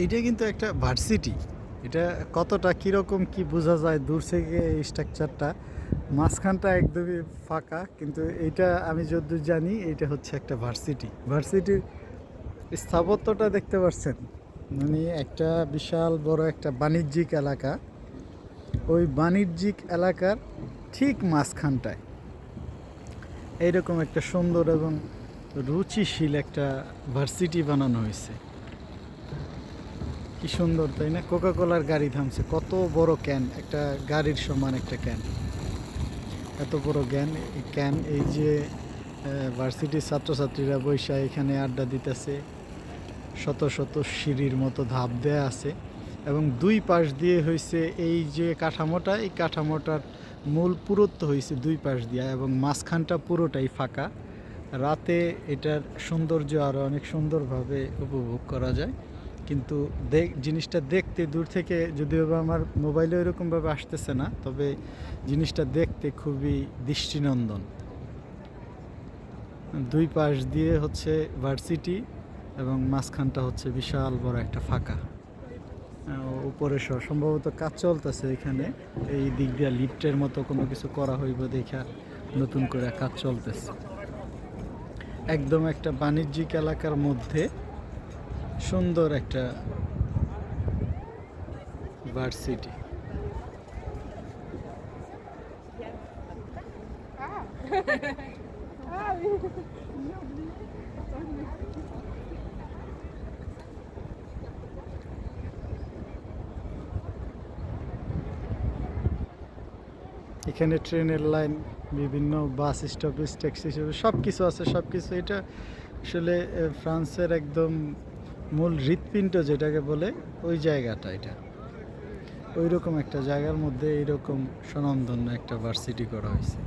এইটা কিন্তু একটা ভার্সিটি। এটা কতটা কীরকম কি বোঝা যায় দূর থেকে এই স্ট্রাকচারটা। মাঝখানটা একদমই ফাঁকা, কিন্তু এইটা আমি যতদূর জানি এইটা হচ্ছে একটা ভার্সিটি। ভার্সিটির স্থাপত্যটা দেখতে পাচ্ছেন, মানে একটা বিশাল বড় একটা বাণিজ্যিক এলাকা। ওই বাণিজ্যিক এলাকার ঠিক মাঝখানটায় এইরকম একটা সুন্দর এবং রুচিশীল একটা ভার্সিটি বানানো হয়েছে। কি সুন্দর, তাই না? কোকা কোলার গাড়ি থামছে, কত বড় ক্যান, একটা গাড়ির সমান একটা ক্যান, এত বড় ক্যান। এই যে ভার্সিটির ছাত্রছাত্রীরা বৈশা এখানে আড্ডা দিতেছে। শত শত সিঁড়ির মতো ধাপ দেয়া আছে এবং দুই পাশ দিয়ে হয়েছে এই যে কাঠামোটা, এই কাঠামোটার মূল পুরুত্ব হয়েছে দুই পাশ দিয়া, এবং মাঝখানটা পুরোটাই ফাঁকা। রাতে এটার সৌন্দর্য আরও অনেক সুন্দরভাবে উপভোগ করা যায়। কিন্তু জিনিসটা দেখতে দূর থেকে, যদিও বা আমার মোবাইলে এরকমভাবে আসতেছে না, তবে জিনিসটা দেখতে খুবই দৃষ্টিনন্দন। দুই পাশ দিয়ে হচ্ছে ভার্সিটি এবং মাঝখানটা হচ্ছে বিশাল বড় একটা ফাঁকা। উপরে সম্ভবত কাজ চলতেছে এখানে, এই দিক দিয়ে লিফটের মতো কোনো কিছু করা হইব দেখা নতুন করে কাজ চলতেছে। একদম একটা বাণিজ্যিক এলাকার মধ্যে সুন্দর একটা ভার্সিটি। এখানে ট্রেনের লাইন, বিভিন্ন বাস স্টপেজ, ট্যাক্সি সব কিছু আছে, সব কিছু। এটা আসলে ফ্রান্সের একদম মূল হৃৎপিণ্ড যেটাকে বলে, ওই জায়গাটা। এটা ওই রকম একটা জায়গার মধ্যে এইরকম স্বনামধন্য একটা ভার্সিটি করা হয়েছে।